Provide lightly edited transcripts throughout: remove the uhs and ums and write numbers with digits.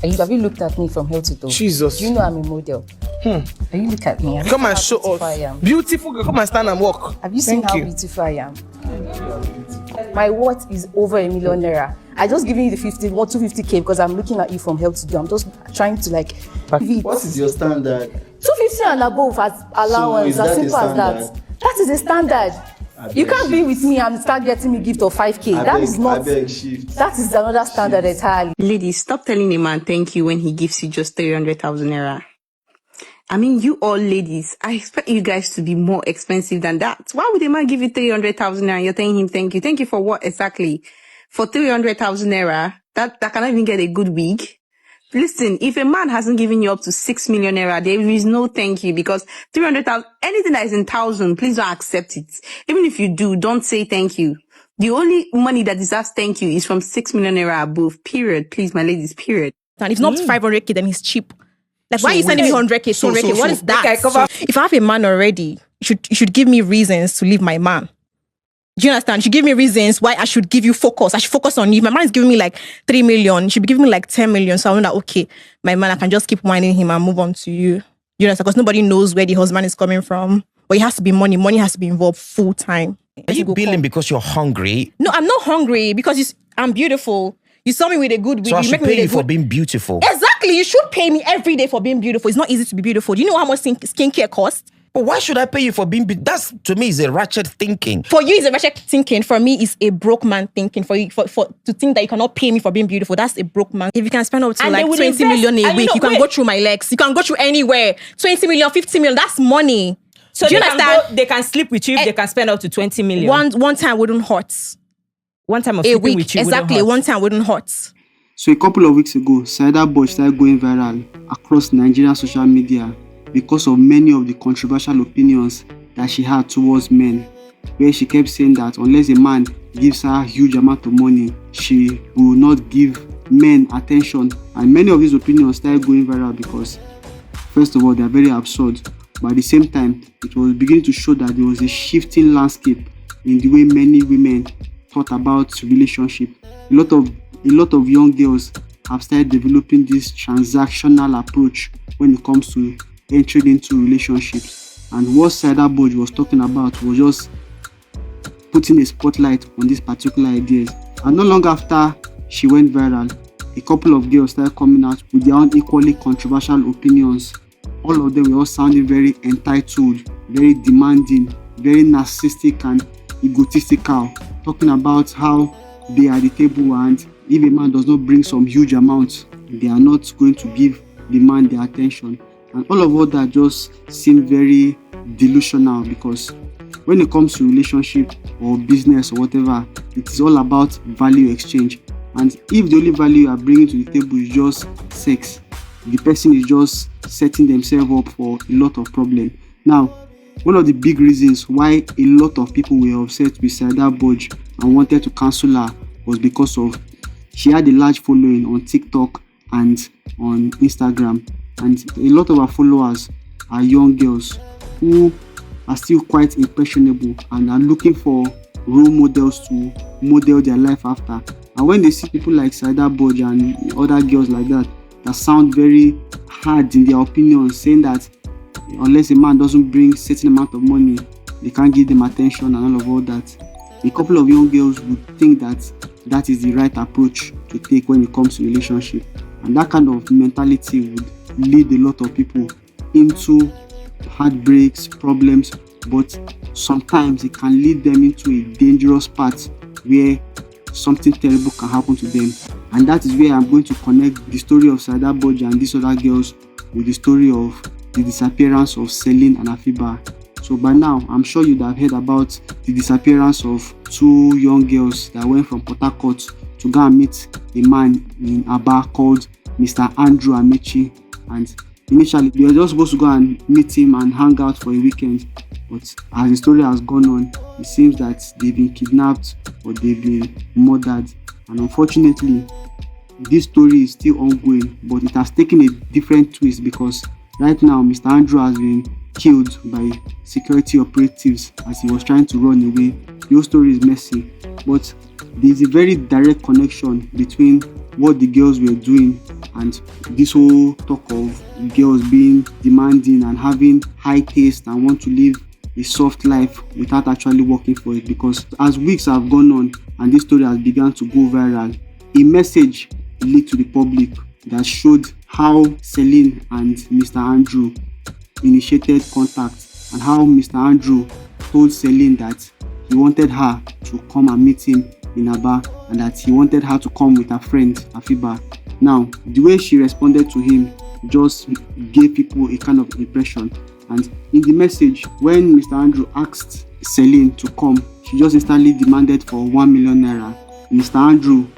Have you looked at me from head to toe? Jesus. Do you know I'm a model? Are you look at me? Come and show off. Beautiful girl, come and stand and walk. Have you seen how beautiful I am? My worth is over $1 million. I just giving you the 250K because I'm looking at you from head to toe. I'm just trying to like. What is your standard? 250 and above as allowance, So is as that simple as that. That is the standard. You can't be with me and start getting me gift of 5K. That is not. That is another standard entirely. Ladies, stop telling a man thank you when he gives you just 300,000 naira. I mean, you all ladies, I expect you guys to be more expensive than that. Why would a man give you 300,000 naira and you're telling him thank you? Thank you for what exactly? For 300,000 naira, that cannot even get a good wig. Listen, if a man hasn't given you up to 6 million naira, there is no thank you, because 300,000, anything that is in 1,000, please don't accept it. Even if you do, don't say thank you. The only money that deserves thank you is from 6 million naira above, period. Please, my ladies, period. And if not 500K, then he's cheap. Like, why are you sending me 100K, 200K? What is that? If I have a man already, you should give me reasons to leave my man. Do you understand? You should give me reasons why I should give you focus. I should focus on you. If my man is giving me like 3 million, you should be giving me like 10 million. So I know that, okay, my man, I can just keep whining him and move on to you. You understand? Because nobody knows where the husband is coming from. But it has to be money. Money has to be involved full time. Are you billing because you're hungry? No, I'm not hungry because I'm beautiful. You saw me with a good wig. So I should pay you for being beautiful. Exactly. You should pay me every day for being beautiful. It's not easy to be beautiful. Do you know how much skincare costs? But why should I pay you for being That's, to me, is a ratchet thinking. For you, it's a ratchet thinking. For me, it's a broke man thinking. For you, for to think that you cannot pay me for being beautiful, that's a broke man. If you can spend up to like 20 million a week, you can go through my legs. You can go through anywhere. 20 million, 50 million, that's money. So do you understand? They can sleep with you if they can spend up to 20 million. One time wouldn't hurt. One time of sleeping with you exactly. One time wouldn't hurt. So a couple of weeks ago, Saida boy started going viral across Nigerian social media because of many of the controversial opinions that she had towards men, where she kept saying that unless a man gives her a huge amount of money, she will not give men attention. And many of these opinions started going viral because, first of all, they are very absurd, but at the same time, it was beginning to show that there was a shifting landscape in the way many women thought about relationship. A lot of young girls have started developing this transactional approach when it comes to entering into relationships. And what Saida Boj was talking about was just putting a spotlight on these particular ideas. And not long after she went viral, a couple of girls started coming out with their own equally controversial opinions. All of them were all sounding very entitled, very demanding, very narcissistic and egotistical, talking about how they are at the table, and if a man does not bring some huge amount, they are not going to give the man their attention. And all of that just seemed very delusional, because when it comes to relationship or business or whatever, it is all about value exchange. And if the only value you are bringing to the table is just sex, the person is just setting themselves up for a lot of problems. Now, one of the big reasons why a lot of people were upset with Saida Boj and wanted to cancel her was because of she had a large following on TikTok and on Instagram. And a lot of her followers are young girls who are still quite impressionable and are looking for role models to model their life after. And when they see people like Saida Boj and other girls like that sound very hard in their opinions, saying that unless a man doesn't bring certain amount of money, they can't give them attention and all that, a couple of young girls would think that that is the right approach to take when it comes to relationship. And that kind of mentality would lead a lot of people into heartbreaks, problems, but sometimes it can lead them into a dangerous path where something terrible can happen to them. And that is where I'm going to connect the story of Saida Boj and these other girls with the story of the disappearance of Celine and Afiba. So by now, I'm sure you'd have heard about the disappearance of two young girls that went from Port Harcourt to go and meet a man in Aba called Mr. Andrew Amechi. And initially, they were just supposed to go and meet him and hang out for a weekend. But as the story has gone on, it seems that they've been kidnapped or they've been murdered. And unfortunately, this story is still ongoing, but it has taken a different twist because right now, Mr. Andrew has been killed by security operatives as he was trying to run away. Your story is messy, but there is a very direct connection between what the girls were doing, and this whole talk of girls being demanding and having high taste and want to live a soft life without actually working for it. Because as weeks have gone on and this story has begun to go viral, a message leaked to the public that showed how Celine and Mr. Andrew initiated contact, and how Mr. Andrew told Celine that he wanted her to come and meet him in Aba, and that he wanted her to come with her friend Afiba. Now, the way she responded to him just gave people a kind of impression. And in the message, when Mr. Andrew asked Celine to come, she just instantly demanded for 1 million naira. Mr. Andrew,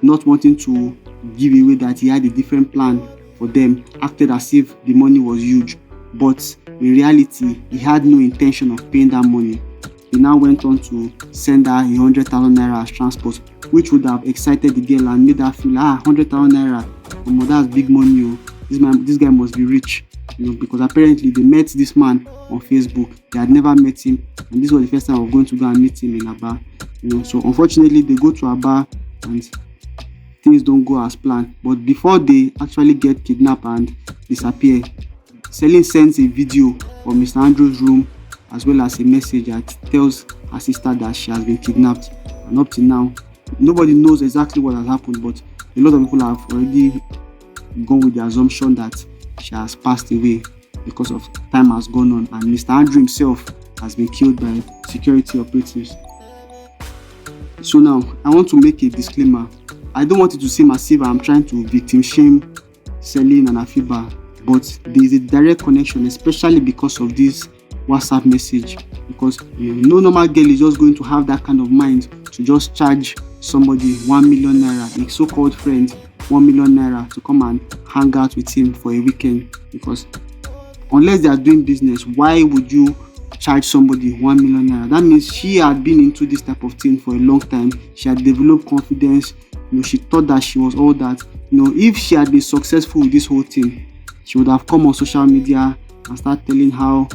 not wanting to give away that he had a different plan for them, acted as if the money was huge. But in reality, he had no intention of paying that money. He now went on to send her 100,000 naira as transport, which would have excited the girl and made her feel, 100,000 naira, that's big money. Oh. This guy must be rich, because apparently they met this man on Facebook. They had never met him, and this was the first time I was going to go and meet him in Aba. So unfortunately, they go to Aba and things don't go as planned. But before they actually get kidnapped and disappear, Celine sends a video from Mr. Andrew's room, as well as a message that tells her sister that she has been kidnapped. And up to now, nobody knows exactly what has happened, but a lot of people have already gone with the assumption that she has passed away because of time has gone on, and Mr. Andrew himself has been killed by security operatives. So now, I want to make a disclaimer. I don't want it to seem as if I'm trying to victim shame Celine and Afiba, but there is a direct connection, especially because of this WhatsApp message. Because no normal girl is just going to have that kind of mind to just charge somebody 1 million naira, a so-called friend, 1 million naira to come and hang out with him for a weekend. Because unless they are doing business, why would you charge somebody 1 million naira? That means she had been into this type of thing for a long time. She had developed confidence. She thought that she was all that. If she had been successful with this whole thing, she would have come on social media and start telling how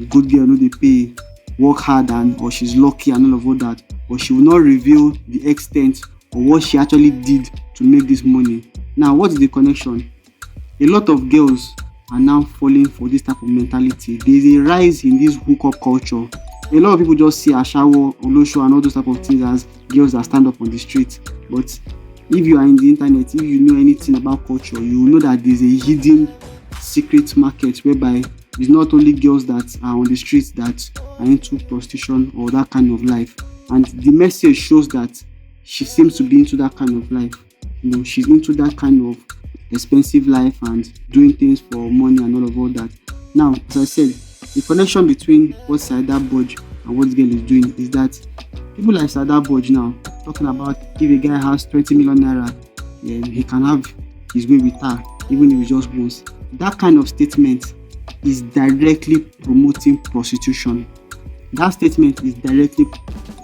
good girl they pay, work hard, or she's lucky and all of that. But she will not reveal the extent of what she actually did to make this money. Now, what is the connection? A lot of girls are now falling for this type of mentality. There is a rise in this hookup culture. A lot of people just see Ashawo, Olosho, and all those type of things as girls that stand up on the street. But if you are in the internet, if you know anything about culture, you will know that there is a hidden secret market whereby it's not only girls that are on the streets that are into prostitution or that kind of life. And the message shows that she seems to be into that kind of life. She's into that kind of expensive life and doing things for money and all that. Now, as I said, the connection between what Saida Bodge and what this girl is doing is that people like Saida Bodge now talking about if a guy has 20 million naira, he can have his way with her, even if it's just once. That kind of statement is directly promoting prostitution. That statement is directly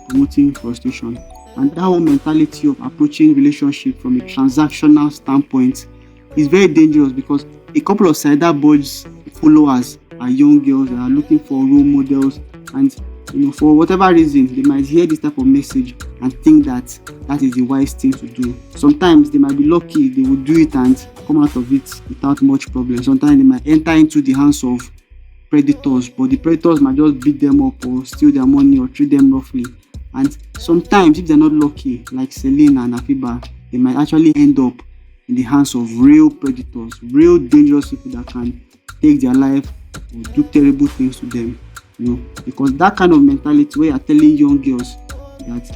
promoting prostitution. And that whole mentality of approaching relationship from a transactional standpoint is very dangerous, because a couple of Saida Bodge's followers are young girls that are looking for role models, and for whatever reason they might hear this type of message and think that is the wise thing to do. Sometimes they might be lucky, they will do it and come out of it without much problem. Sometimes they might enter into the hands of predators, but the predators might just beat them up or steal their money or treat them roughly. And sometimes, if they're not lucky, like Celine and Afiba, they might actually end up in the hands of real predators, real dangerous people that can take their life or do terrible things to them. Because that kind of mentality where you're telling young girls that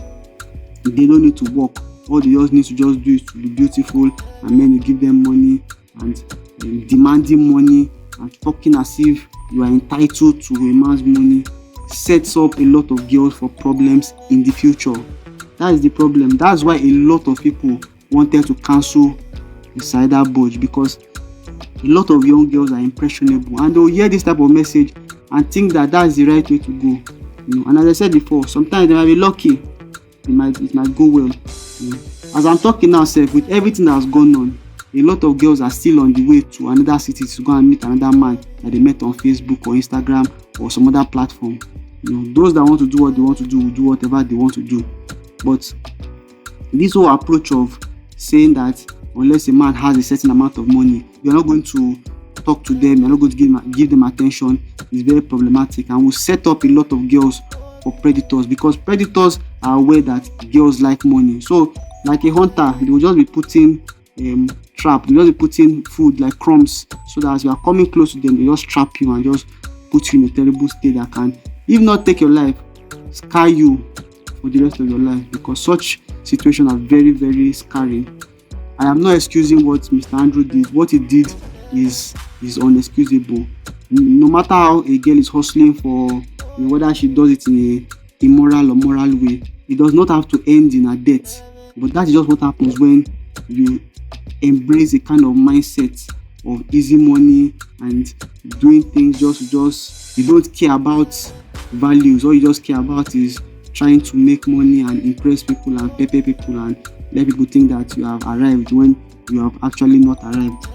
they don't need to work, all they just need to just do is to be beautiful, and men will give them money and demanding money and talking as if you are entitled to a man's money, sets up a lot of girls for problems in the future. That is the problem. That's why a lot of people wanted to cancel the Saida Bodge, because a lot of young girls are impressionable and they'll hear this type of message and think that that's the right way to go. And as I said before, sometimes they might be lucky, it might go well. As I'm talking now, with everything that's gone on, a lot of girls are still on the way to another city to go and meet another man that they met on Facebook or Instagram or some other platform. Those that want to do what they want to do will do whatever they want to do. But this whole approach of saying that unless a man has a certain amount of money, you're not going to talk to them, you're not going to give them attention, is very problematic and will set up a lot of girls for predators, because predators are aware that girls like money. So like a hunter, they will just be putting trap, they will just be putting food like crumbs, so that as you are coming close to them, they just trap you and just put you in a terrible state that can, if not take your life, scar you for the rest of your life, because such situations are very, very scary. I am not excusing what Mr. Andrew did. What he did is unexcusable. No matter how a girl is hustling for, whether she does it in a immoral or moral way, it does not have to end in a death. But that is just what happens when you embrace a kind of mindset of easy money and doing things just you don't care about values. All you just care about is trying to make money and impress people and pepper people and let people think that you have arrived when you have actually not arrived.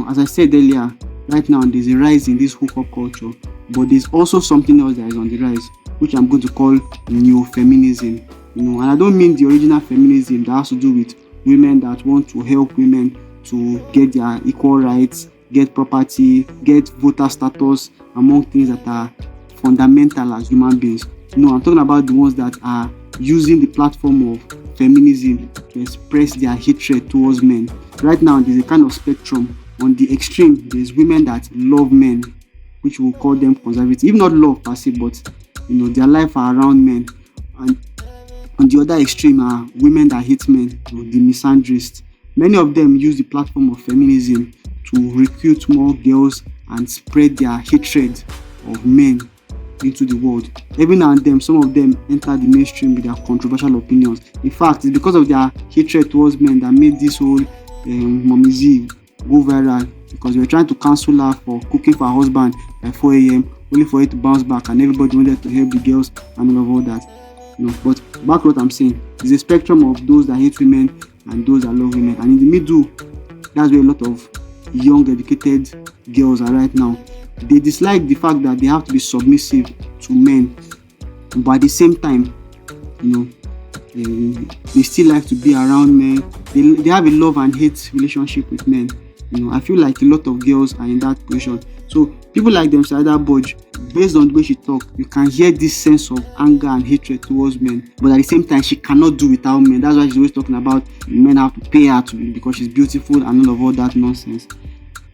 As I said earlier, right now there's a rise in this hookup culture, but there's also something else that is on the rise, which I'm going to call neo-feminism. And I don't mean the original feminism that has to do with women that want to help women to get their equal rights, get property, get voter status, among things that are fundamental as human beings. I'm talking about the ones that are using the platform of feminism to express their hatred towards men. Right now, there's a kind of spectrum. On the extreme, there's women that love men, which we'll call them conservative. If not love per se, but their life are around men. And on the other extreme are women that hate men, the misandrists. Many of them use the platform of feminism to recruit more girls and spread their hatred of men into the world. Every now and then, some of them enter the mainstream with their controversial opinions. In fact, it's because of their hatred towards men that made this whole Mommy Z go viral, because they were trying to cancel her for cooking for her husband by 4 a.m. only for it to bounce back, and everybody wanted to help the girls and all that. But back to what I'm saying, there's a spectrum of those that hate women and those that love women, and in the middle, that's where a lot of young, educated girls are right now. They dislike the fact that they have to be submissive to men, but at the same time, they still like to be around men. They have a love and hate relationship with men. I feel like a lot of girls are in that position. So people like them, Saida, based on the way she talks, you can hear this sense of anger and hatred towards men. But at the same time, she cannot do without men. That's why she's always talking about men have to pay her because she's beautiful and all that nonsense.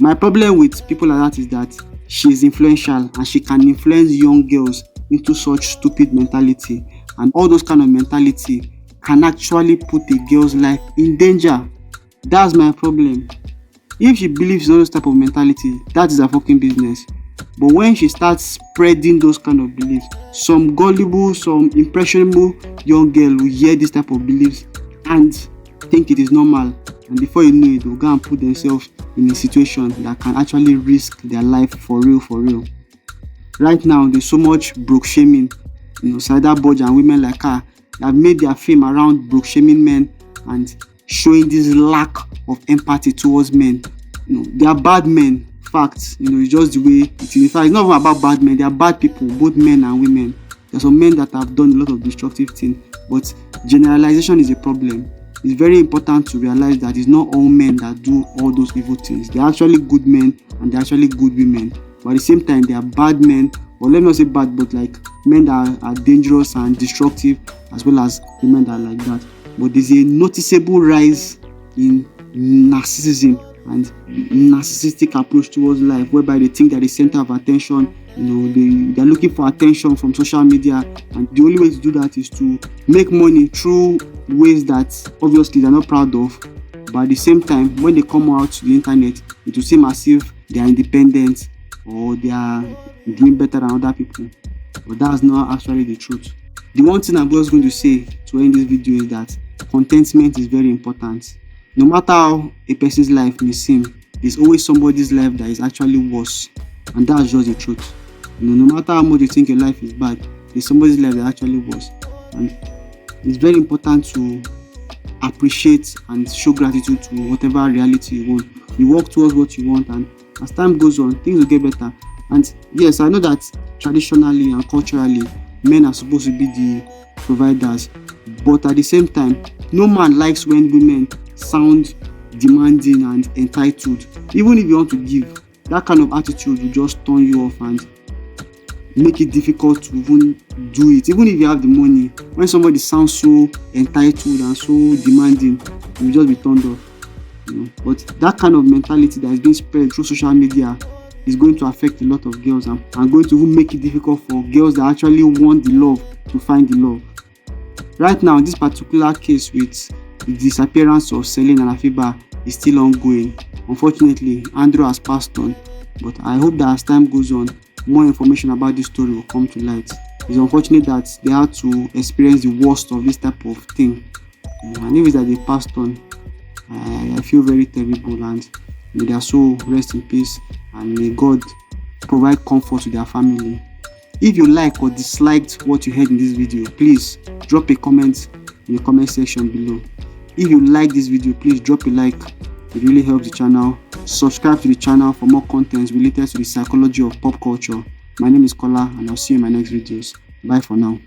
My problem with people like that is that she's influential and she can influence young girls into such stupid mentality. And all those kind of mentality can actually put a girl's life in danger. That's my problem. If she believes in all those type of mentality, that is her fucking business. But when she starts spreading those kind of beliefs, some gullible, some impressionable young girl will hear this type of beliefs and think it is normal. And before you know it, they'll go and put themselves in a situation that can actually risk their life for real. Right now, there's so much broke shaming. Saida and women like her have made their fame around broke shaming men and showing this lack of empathy towards men. They are bad men. Facts. It's just the way it is. In fact, it's not even about bad men. They are bad people, both men and women. There are some men that have done a lot of destructive things, but generalization is a problem. It's very important to realize that it's not all men that do all those evil things. They're actually good men and they're actually good women. But at the same time, they are bad men, or let me not say bad, but like men that are dangerous and destructive, as well as women that are like that. But there's a noticeable rise in narcissism and narcissistic approach towards life, whereby they think they're the center of attention. They're looking for attention from social media, and the only way to do that is to make money through ways that obviously they're not proud of. But at the same time, when they come out to the internet, it will seem as if they are independent or they are doing better than other people. But that's not actually the truth. The one thing I'm just going to say to end this video is that contentment is very important. No matter how a person's life may seem, there's always somebody's life that is actually worse, and that's just the truth. No matter how much you think your life is bad, there's somebody's life that is actually worse, and it's very important to appreciate and show gratitude to whatever reality you want. You work towards what you want, and as time goes on, things will get better. And yes, I know that traditionally and culturally, men are supposed to be the providers, but at the same time, no man likes when women sound demanding and entitled. Even if you want to give, that kind of attitude will just turn you off and make it difficult to even do it. Even if you have the money, when somebody sounds so entitled and so demanding, you will just be turned off. But that kind of mentality that is being spread through social media is going to affect a lot of girls and going to even make it difficult for girls that actually want the love to find the love. Right now, this particular case with the disappearance of Celine and Afiba is still ongoing. Unfortunately, Andrew has passed on, but I hope that as time goes on, more information about this story will come to light. It's unfortunate that they had to experience the worst of this type of thing. And if it's that they passed on, I feel very terrible, and may their soul rest in peace, and may God provide comfort to their family. If you like or disliked what you heard in this video, please drop a comment in the comment section below. If you like this video, please drop a like. It really helps the channel. Subscribe to the channel for more contents related to the psychology of pop culture. My name is Kola, and I'll see you in my next videos. Bye for now.